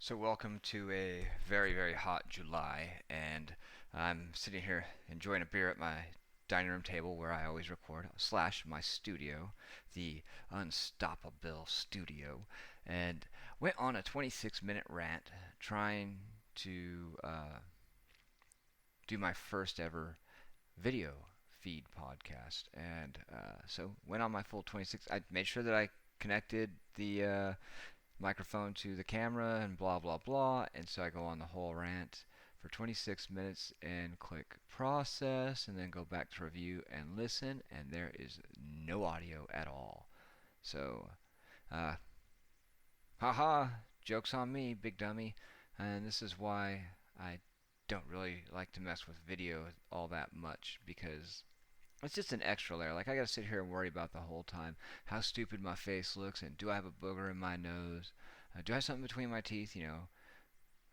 So welcome to a very, very hot July, and I'm sitting here enjoying a beer at my dining room table where I always record, slash my studio, the UnStoppaBill studio, and went on a 26-minute rant trying to do my first ever video feed podcast. And so went on my full 26. I made sure that I connected the microphone to the camera and blah blah blah, and so I go on the whole rant for 26 minutes and click process and then go back to review and listen, and there is no audio at all. So uh haha, jokes on me, big dummy. And this is why I don't really like to mess with video all that much, because it's just an extra layer. Like, I gotta sit here and worry about the whole time how stupid my face looks, and do I have a booger in my nose? Do I have something between my teeth?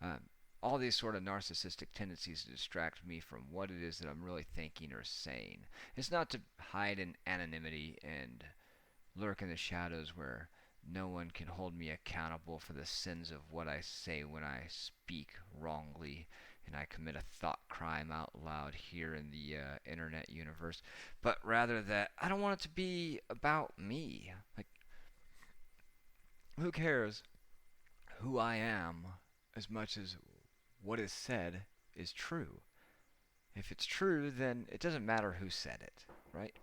Uh, all these sort of narcissistic tendencies to distract me from what it is that I'm really thinking or saying. It's not to hide in anonymity and lurk in the shadows where no one can hold me accountable for the sins of what I say when I speak wrongly and I commit a thought crime out loud here in the internet universe, but rather that I don't want it to be about me. Like, who cares who I am as much as what is said is true? If it's true, then it doesn't matter who said it, right?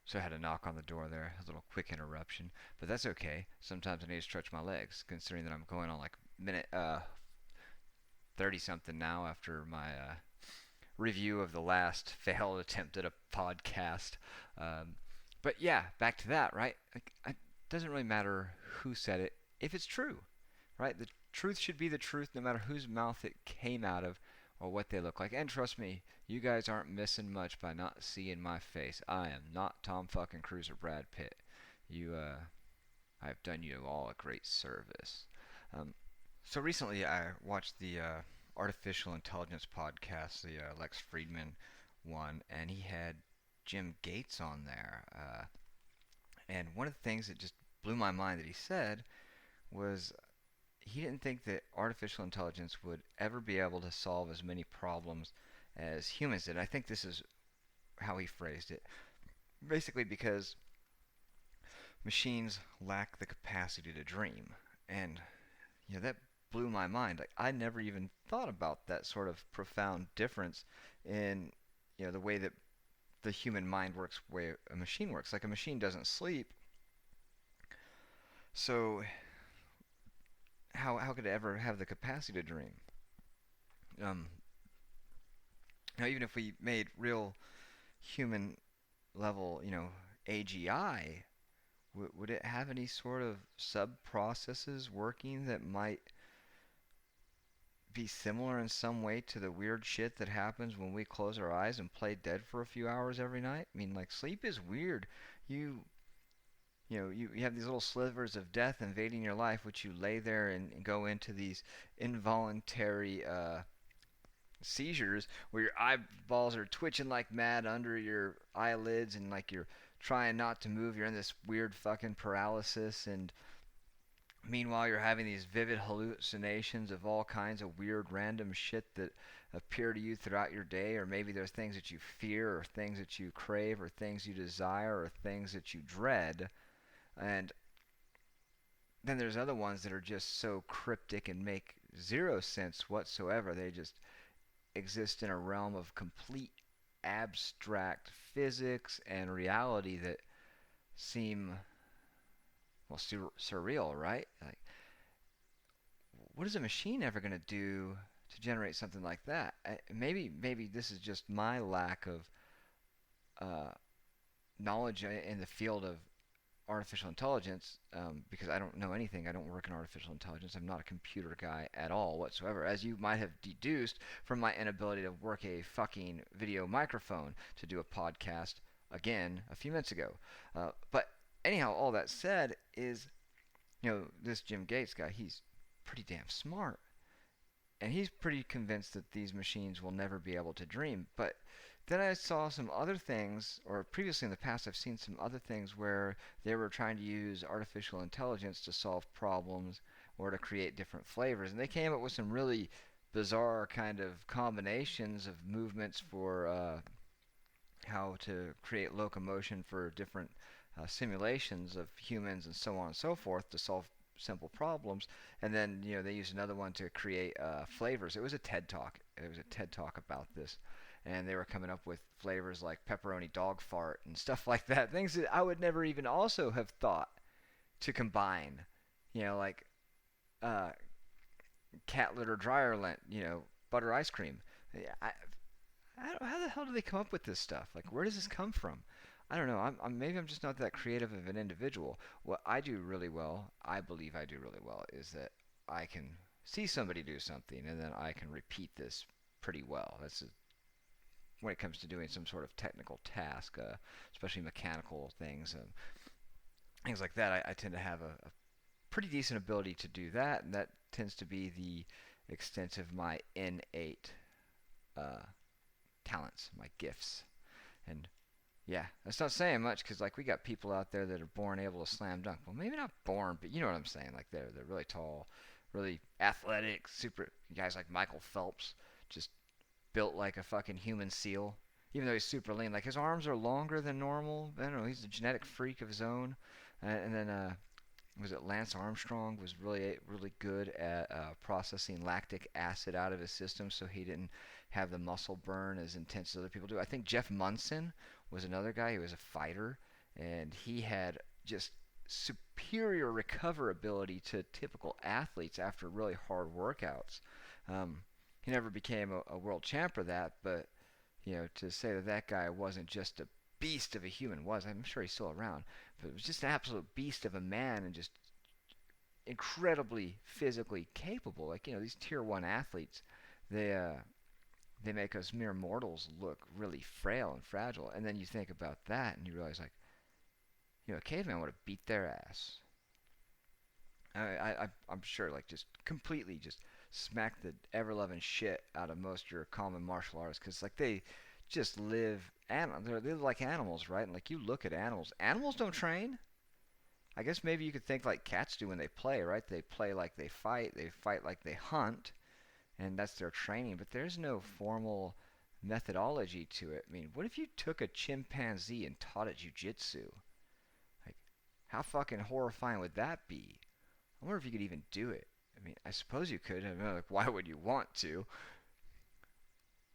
So I had a knock on the door there, a little quick interruption, but that's okay. Sometimes I need to stretch my legs, considering that I'm going on like minute 30 something now after my review of the last failed attempt at a podcast. Um, but yeah, back to that, right? It doesn't really matter who said it if it's true, right? The truth should be the truth no matter whose mouth it came out of or what they look like. And trust me, you guys aren't missing much by not seeing my face. I am not Tom fucking Cruise or Brad Pitt. I've done you all a great service. Um, so recently I watched the artificial intelligence podcast, the Lex Friedman one, and he had Jim Gates on there. And one of the things that just blew my mind that he said was he didn't think that artificial intelligence would ever be able to solve as many problems as humans did. I think this is how he phrased it. Basically, because machines lack the capacity to dream. And that blew my mind. Like, I never even thought about that sort of profound difference in the way that the human mind works, way a machine works. Like, a machine doesn't sleep, so how could it ever have the capacity to dream? Um, Now, even if we made real human level, AGI, would it have any sort of sub processes working that might be similar in some way to the weird shit that happens when we close our eyes and play dead for a few hours every night? I mean, like, sleep is weird. You have these little slivers of death invading your life, which you lay there and go into these involuntary seizures where your eyeballs are twitching like mad under your eyelids, and like you're trying not to move. You're in this weird fucking paralysis, and meanwhile you're having these vivid hallucinations of all kinds of weird random shit that appear to you throughout your day. Or maybe there's things that you fear, or things that you crave, or things you desire, or things that you dread. And then there's other ones that are just so cryptic and make zero sense whatsoever. They just exist in a realm of complete abstract physics and reality that seem, well, surreal, right? Like, what is a machine ever going to do to generate something like that? Maybe this is just my lack of uh, knowledge in the field of artificial intelligence, because I don't know anything. I don't work in artificial intelligence. I'm not a computer guy at all whatsoever, as you might have deduced from my inability to work a fucking video microphone to do a podcast again a few minutes ago. But anyhow, all that said is, this Jim Gates guy, he's pretty damn smart. And he's pretty convinced that these machines will never be able to dream. But then I saw some other things, or previously in the past, I've seen some other things where they were trying to use artificial intelligence to solve problems or to create different flavors. And they came up with some really bizarre kind of combinations of movements for how to create locomotion for different simulations of humans and so on and so forth to solve simple problems. And then, they used another one to create flavors. It was a TED talk. It was a TED talk about this. And they were coming up with flavors like pepperoni dog fart and stuff like that. Things that I would never even also have thought to combine. Like uh, cat litter dryer lint, butter ice cream. I, how the hell do they come up with this stuff? Like, where does this come from? I don't know. Maybe I'm just not that creative of an individual. What I do really well, I believe I do really well, is that I can see somebody do something and then I can repeat this pretty well. When it comes to doing some sort of technical task, especially mechanical things, things like that. I tend to have a pretty decent ability to do that, and that tends to be the extent of my innate uh, talents, my gifts. And yeah, that's not saying much because like we got people out there that are born able to slam dunk. Well, maybe not born, but you know what I'm saying. Like they're really tall, really athletic, super guys like Michael Phelps, just built like a fucking human seal. Even though he's super lean, like his arms are longer than normal. I don't know. He's a genetic freak of his own. And then was it Lance Armstrong was really good at processing lactic acid out of his system, so he didn't have the muscle burn as intense as other people do. I think Jeff Munson was another guy who was a fighter, and he had just superior recoverability to typical athletes after really hard workouts. He never became a world champ for that, but to say that that guy wasn't just a beast of a human I'm sure he's still around, but it was just an absolute beast of a man and just incredibly physically capable. Like these tier one athletes, they make us mere mortals look really frail and fragile. And then you think about that and you realize like, a caveman would have beat their ass. I'm sure like just completely just smack the ever loving shit out of most of your common martial artists because like they just live they live like animals, right? And like you look at animals don't train. I guess maybe you could think like cats do when they play, right? They play like they fight like they hunt, and that's their training. But there's no formal methodology to it. I mean, what if you took a chimpanzee and taught it jujitsu? Like, how fucking horrifying would that be? I wonder if you could even do it. I mean, I suppose you could. I mean, like, why would you want to?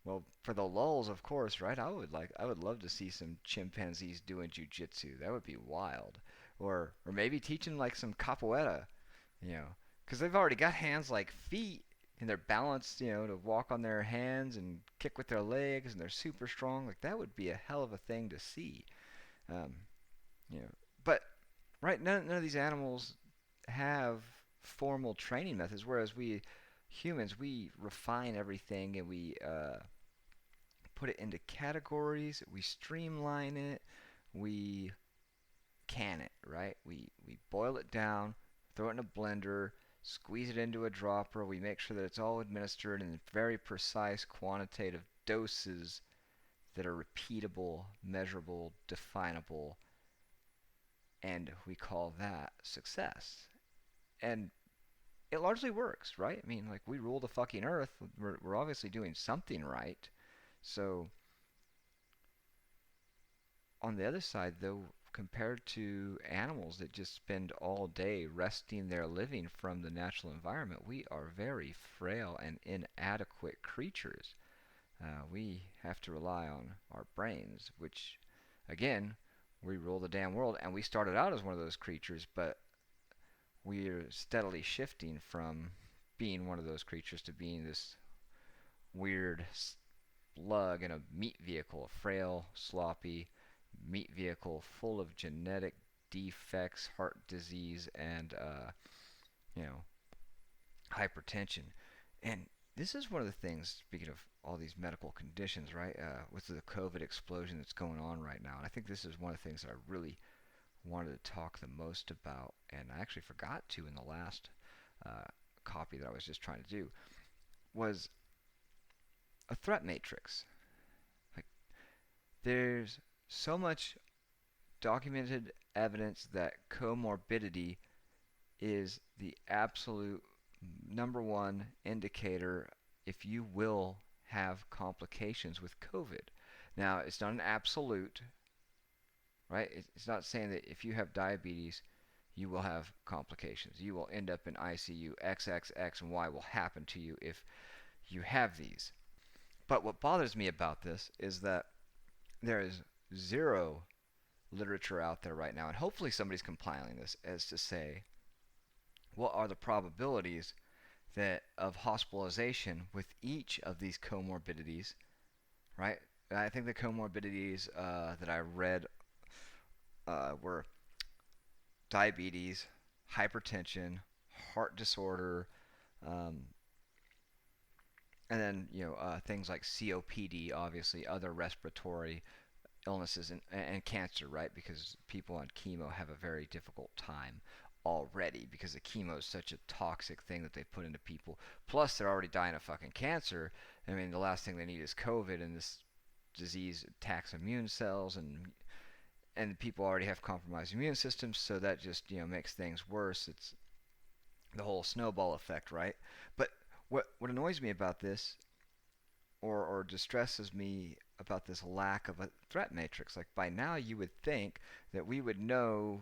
Well, for the lulz, of course, right? I would love to see some chimpanzees doing jujitsu. That would be wild. Or maybe teaching like some capoeira, you know, because they've already got hands like feet, and they're balanced, to walk on their hands and kick with their legs, and they're super strong. Like that would be a hell of a thing to see, um, you know. But right, none of these animals have formal training methods, whereas we humans we refine everything and we put it into categories, we streamline it, we can it, right? We boil it down, throw it in a blender, squeeze it into a dropper. We make sure that it's all administered in very precise quantitative doses that are repeatable, measurable, definable, and we call that success. And it largely works, right? I mean, like we rule the fucking earth. We're obviously doing something right. So on the other side, though, compared to animals that just spend all day resting their living from the natural environment, we are very frail and inadequate creatures. We have to rely on our brains, which, again, we rule the damn world. And we started out as one of those creatures, but we're steadily shifting from being one of those creatures to being this weird slug in a meat vehicle, a frail, sloppy meat vehicle full of genetic defects, heart disease, and you know, hypertension. And this is one of the things. Speaking of all these medical conditions, right? With the COVID explosion that's going on right now, and I think this is one of the things that I really wanted to talk the most about, and I actually forgot to in the last copy that I was just trying to do, was a threat matrix. Like There's so much documented evidence that comorbidity is the absolute number one indicator if you will have complications with COVID. Now, it's not an absolute, right? It's not saying that if you have diabetes, you will have complications. You will end up in ICU. XXX and Y will happen to you if you have these. But what bothers me about this is that there is zero literature out there right now, and hopefully somebody's compiling this, as to say what are the probabilities that of hospitalization with each of these comorbidities, right? I think the comorbidities that I read were diabetes, hypertension, heart disorder, um, and then things like COPD, obviously other respiratory illnesses and cancer, right? Because people on chemo have a very difficult time already because the chemo is such a toxic thing that they put into people. Plus, they're already dying of fucking cancer. I mean, the last thing they need is COVID, and this disease attacks immune cells, and people already have compromised immune systems, so that just makes things worse. It's the whole snowball effect, right? But what annoys me about this, or distresses me about this lack of a threat matrix, like by now you would think that we would know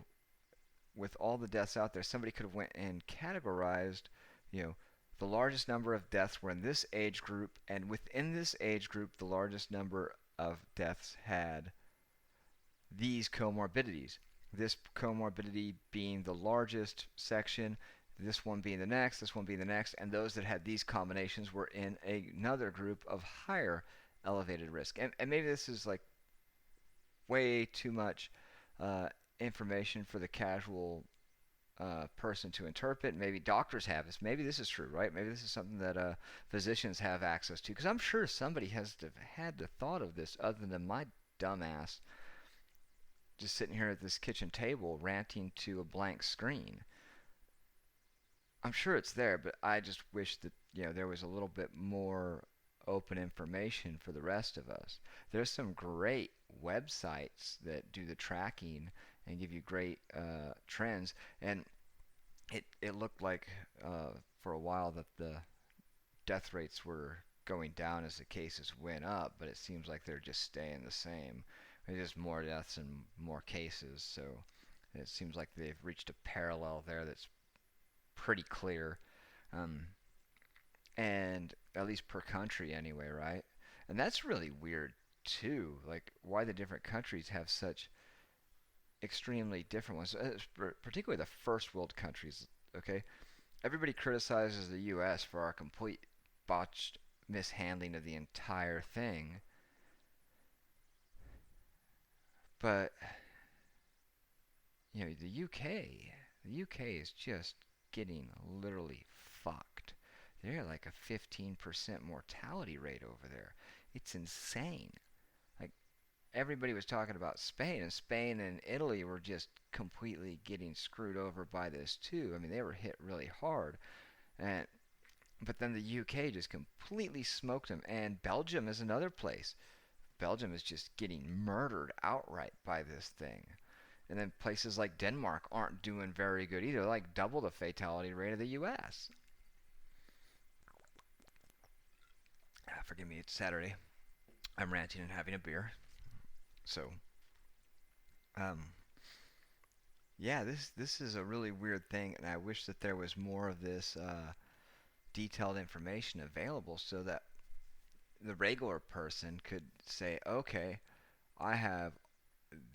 with all the deaths out there, somebody could have went and categorized, you know, the largest number of deaths were in this age group, and within this age group, the largest number of deaths had these comorbidities. This comorbidity being the largest section, this one being the next, this one being the next, and those that had these combinations were in another group of higher elevated risk. And maybe this is like way too much uh, information for the casual person to interpret. Maybe doctors have this. Maybe this is true, right? Maybe this is something that physicians have access to. Because I'm sure somebody has had the thought of this other than my dumbass just sitting here at this kitchen table ranting to a blank screen. I'm sure it's there, but I just wish that there was a little bit more open information for the rest of us. There's some great websites that do the tracking and give you great trends, and it looked like for a while that the death rates were going down as the cases went up, but it seems like they're just staying the same. There's just more deaths and more cases, so it seems like they've reached a parallel there that's pretty clear, um, and at least per country anyway, right? And that's really weird too. Like why the different countries have such extremely different ones, particularly the first world countries. Okay, everybody criticizes the U.S. for our complete botched mishandling of the entire thing, but the UK is just getting literally fucked. They're like a 15% mortality rate over there. It's insane. Like everybody was talking about Spain, and Spain and Italy were just completely getting screwed over by this too. I mean, they were hit really hard, and but then the UK just completely smoked them. And Belgium is another place. Belgium is just getting murdered outright by this thing. And then places like Denmark aren't doing very good either, like double the fatality rate of the US. Forgive me, it's Saturday. I'm ranting and having a beer. So, um, yeah, this is a really weird thing, and I wish that there was more of this detailed information available so that the regular person could say, okay, I have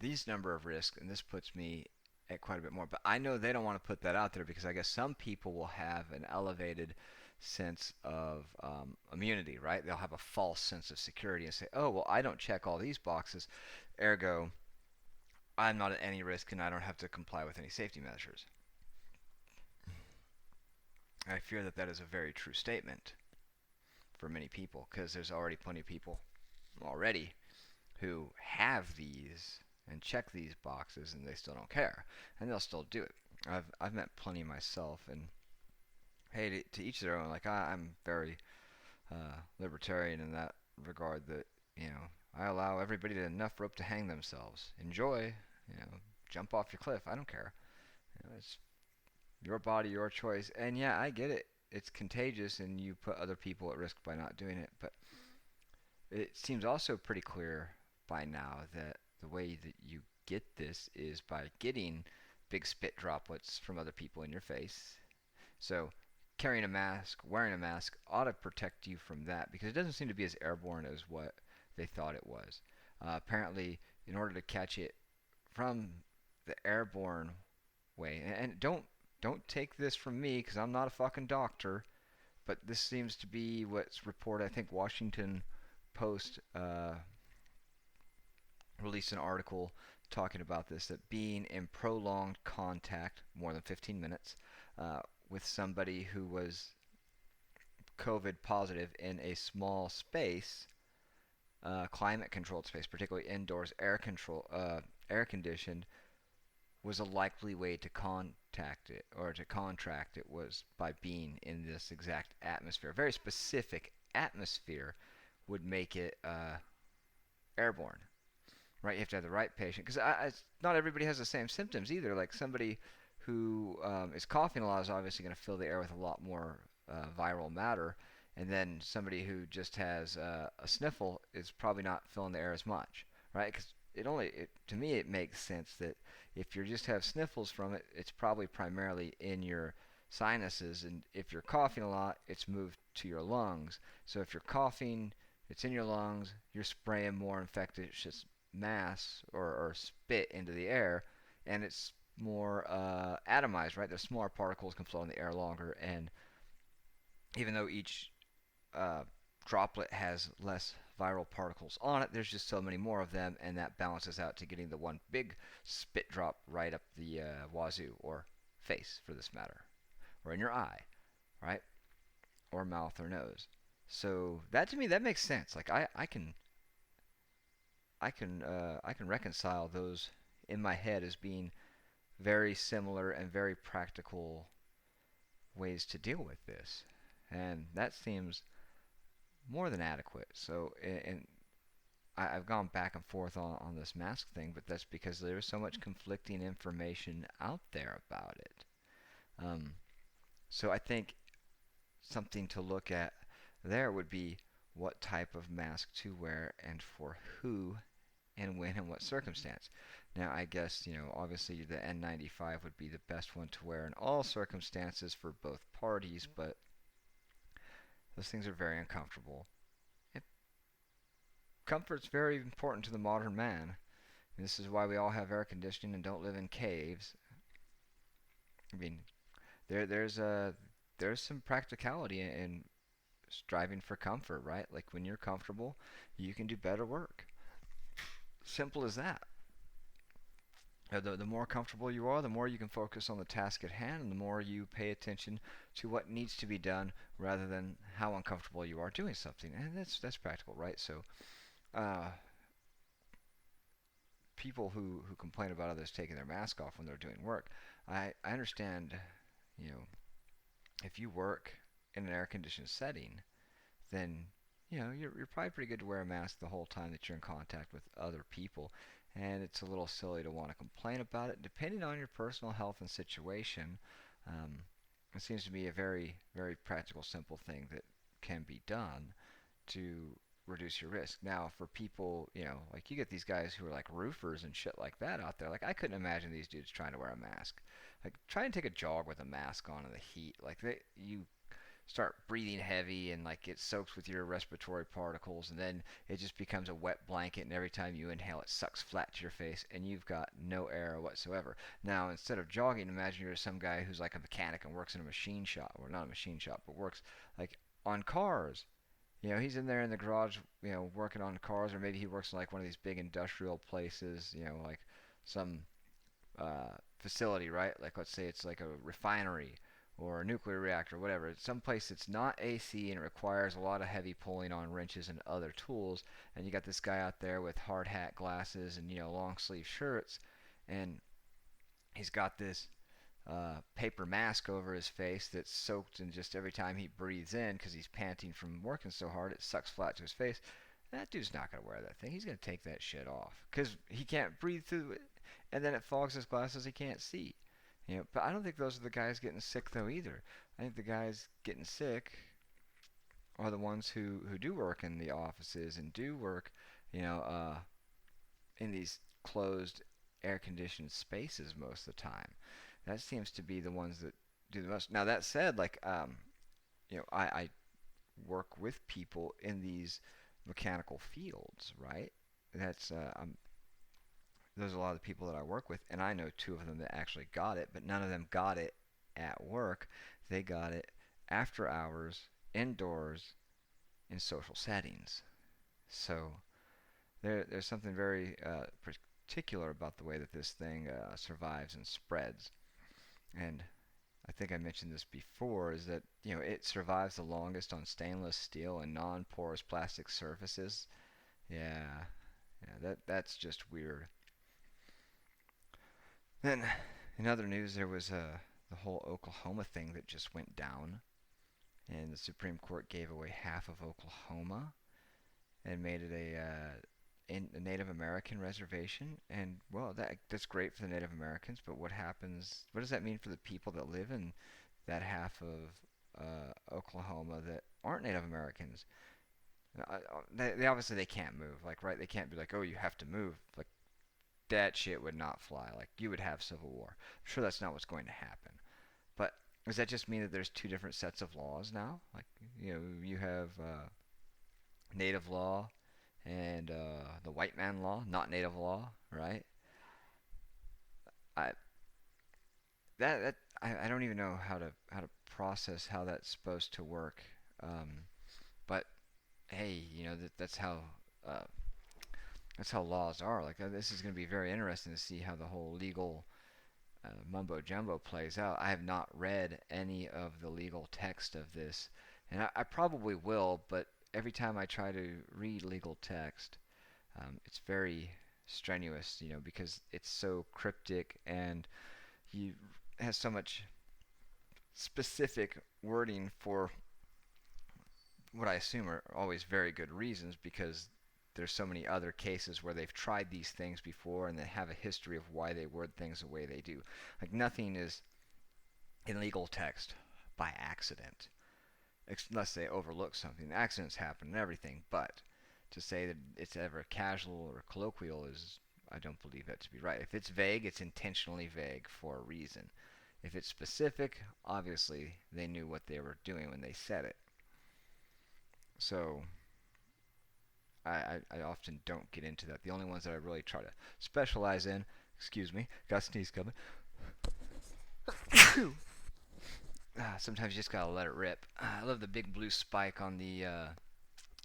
these number of risks, and this puts me at quite a bit more. But I know they don't want to put that out there because I guess some people will have an elevated sense of immunity, right? They'll have a false sense of security and say, oh, well, I don't check all these boxes, ergo, I'm not at any risk and I don't have to comply with any safety measures. I fear that that is a very true statement for many people because there's already plenty of people already who have these and check these boxes and they still don't care and they'll still do it. I've met plenty myself, and hey, to each their own. Like I'm very libertarian in that regard, that I allow everybody to enough rope to hang themselves. Enjoy, you know, jump off your cliff. I don't care. It's your body, your choice. And yeah, I get it. It's contagious, and you put other people at risk by not doing it. But it seems also pretty clear by now that the way that you get this is by getting big spit droplets from other people in your face. So carrying a mask, wearing a mask ought to protect you from that because it doesn't seem to be as airborne as what they thought it was. Apparently, in order to catch it from the airborne way, and don't take this from me because I'm not a fucking doctor, but this seems to be what's reported. I think Washington Post released an article talking about this, that being in prolonged contact, more than 15 minutes, uh, with somebody who was COVID positive in a small space, climate controlled space, particularly indoors, air conditioned, was a likely way to contact it or to contract it was by being in this exact atmosphere. A very specific atmosphere would make it airborne, right? You have to have the right patient because not everybody has the same symptoms either. Like somebody who is coughing a lot is obviously going to fill the air with a lot more viral matter, and then somebody who just has a sniffle is probably not filling the air as much, right? Because to me it makes sense that if you just have sniffles from it, it's probably primarily in your sinuses, and if you're coughing a lot, it's moved to your lungs. So if you're coughing, it's in your lungs, you're spraying more infectious mass or spit into the air, and it's more atomized, right? The smaller particles can float in the air longer, and even though each uh, droplet has less viral particles on it, there's just so many more of them, and that balances out to getting the one big spit drop right up the wazoo, or face for this matter, or in your eye, right? Or mouth or nose. So that to me that makes sense. Like I can reconcile those in my head as being very similar and very practical ways to deal with this, and that seems more than adequate. So, and I've gone back and forth on this mask thing, but that's because there's so much conflicting information out there about it. Um, so I think something to look at there would be what type of mask to wear and for who and when and what circumstance. Now, I guess, obviously the N95 would be the best one to wear in all circumstances for both parties, but those things are very uncomfortable. And comfort's very important to the modern man. This is why we all have air conditioning and don't live in caves. I mean, there's some practicality in striving for comfort, right? Like when you're comfortable, you can do better work. Simple as that. The more comfortable you are, the more you can focus on the task at hand, and the more you pay attention to what needs to be done rather than how uncomfortable you are doing something. And that's practical, right? So, uh, people who complain about others taking their mask off when they're doing work, I understand, you know, if you work in an air-conditioned setting, then you're probably pretty good to wear a mask the whole time that you're in contact with other people. And it's a little silly to want to complain about it. Depending on your personal health and situation, um, it seems to be a very, very practical, simple thing that can be done to reduce your risk. Now, for people, like you get these guys who are like roofers and shit like that out there. Like I couldn't imagine these dudes trying to wear a mask. Like try and take a jog with a mask on in the heat. Like you start breathing heavy and like it soaks with your respiratory particles, and then it just becomes a wet blanket, and every time you inhale it sucks flat to your face and you've got no air whatsoever. Now instead of jogging, imagine you're some guy who's like a mechanic and works in a machine shop, or not a machine shop, but works like on cars. He's in there in the garage, working on cars, or maybe he works in like one of these big industrial places, like some facility, right? Like let's say it's like a refinery or a nuclear reactor, whatever. It's someplace that's not AC and it requires a lot of heavy pulling on wrenches and other tools. And you got this guy out there with hard hat, glasses, and long sleeve shirts, and he's got this paper mask over his face that's soaked, and just every time he breathes in, because he's panting from working so hard, it sucks flat to his face. That dude's not gonna wear that thing. He's gonna take that shit off because he can't breathe through it, and then it fogs his glasses. He can't see. But I don't think those are the guys getting sick though either. I think the guys getting sick are the ones who do work in the offices and do work, you know, in these closed, air-conditioned spaces most of the time. That seems to be the ones that do the most. Now that said, like I work with people in these mechanical fields, right? That's There's a lot of people that I work with, and I know two of them that actually got it, but none of them got it at work. They got it after hours, indoors, in social settings. So there's something very particular about the way that this thing survives and spreads. And I think I mentioned this before, is that it survives the longest on stainless steel and non-porous plastic surfaces. Yeah, that's just weird. Then, in other news, there was the whole Oklahoma thing that just went down, and the Supreme Court gave away half of Oklahoma and made it a Native American reservation. And well, that's great for the Native Americans, but what happens? What does that mean for the people that live in that half of Oklahoma that aren't Native Americans? They obviously they can't move, like, right? They can't be like, oh, you have to move. Like, that shit would not fly. Like, you would have civil war. I'm sure that's not what's going to happen. But does that just mean that there's two different sets of laws now? Like, you have native law and the white man law, not native law, right? I I don't even know how to process how that's supposed to work. But hey, uh, that's how laws are. Like, this is going to be very interesting to see how the whole legal mumbo jumbo plays out. I have not read any of the legal text of this, and I probably will. But every time I try to read legal text, it's very strenuous, because it's so cryptic and he has so much specific wording for what I assume are always very good reasons, because there's so many other cases where they've tried these things before and they have a history of why they word things the way they do. Like, nothing is in legal text by accident, unless they overlook something. Accidents happen and everything, but to say that it's ever casual or colloquial is, I don't believe that to be right. If it's vague, it's intentionally vague for a reason. If it's specific, obviously they knew what they were doing when they said it. So I often don't get into that. The only ones that I really try to specialize in, excuse me, got a sneeze coming. Sometimes you just gotta let it rip. I love the big blue spike on the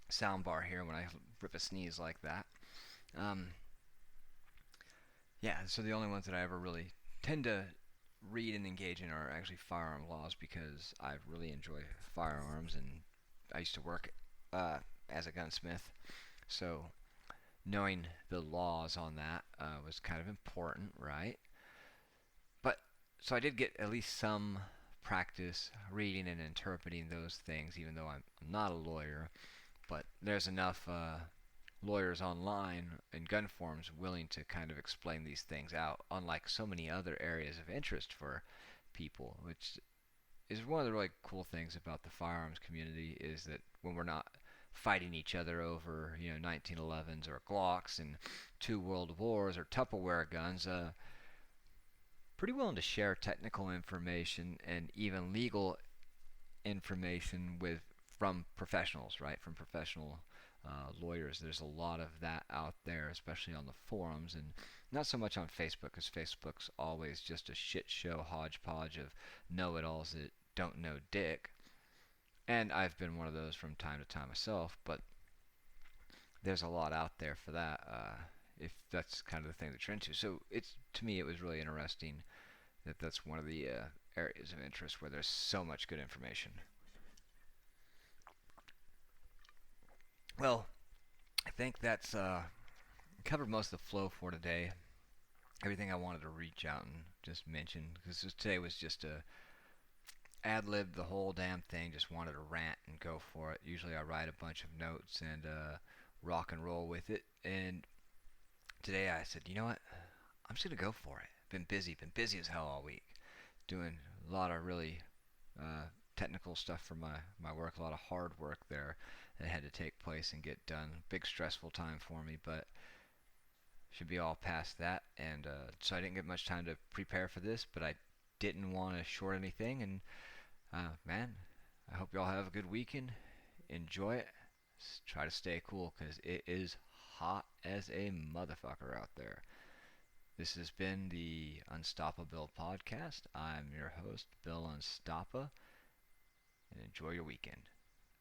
sound bar here when I rip a sneeze like that. Um, yeah, so the only ones that I ever really tend to read and engage in are actually firearm laws, because I really enjoy firearms, and I used to work as a gunsmith, so knowing the laws on that was kind of important, right? But so I did get at least some practice reading and interpreting those things, even though I'm not a lawyer. But there's enough lawyers online in gun forums willing to kind of explain these things out, unlike so many other areas of interest for people, which is one of the really cool things about the firearms community, is that when we're not fighting each other over 1911s or Glocks and two world wars or Tupperware guns, pretty willing to share technical information and even legal information from professionals, right? From professional lawyers. There's a lot of that out there, especially on the forums, and not so much on Facebook, because Facebook's always just a shit show hodgepodge of know-it-alls that don't know dick. And I've been one of those from time to time myself, but there's a lot out there for that, if that's kind of the thing that you're into. So to me, it was really interesting that that's one of the areas of interest where there's so much good information. Well, I think that's covered most of the flow for today. Everything I wanted to reach out and just mention, because today was just a ad-lib the whole damn thing, just wanted to rant and go for it. Usually I write a bunch of notes and rock and roll with it. And today I said, you know what? I'm just gonna go for it. Been busy as hell all week, doing a lot of really uh, technical stuff for my work, a lot of hard work there that had to take place and get done. Big stressful time for me, but should be all past that. And so I didn't get much time to prepare for this, but I didn't want to short anything. And man, I hope y'all have a good weekend. Enjoy it. Try to stay cool because it is hot as a motherfucker out there. This has been the UnStoppaBill podcast. I'm your host, Bill Unstoppa, and enjoy your weekend.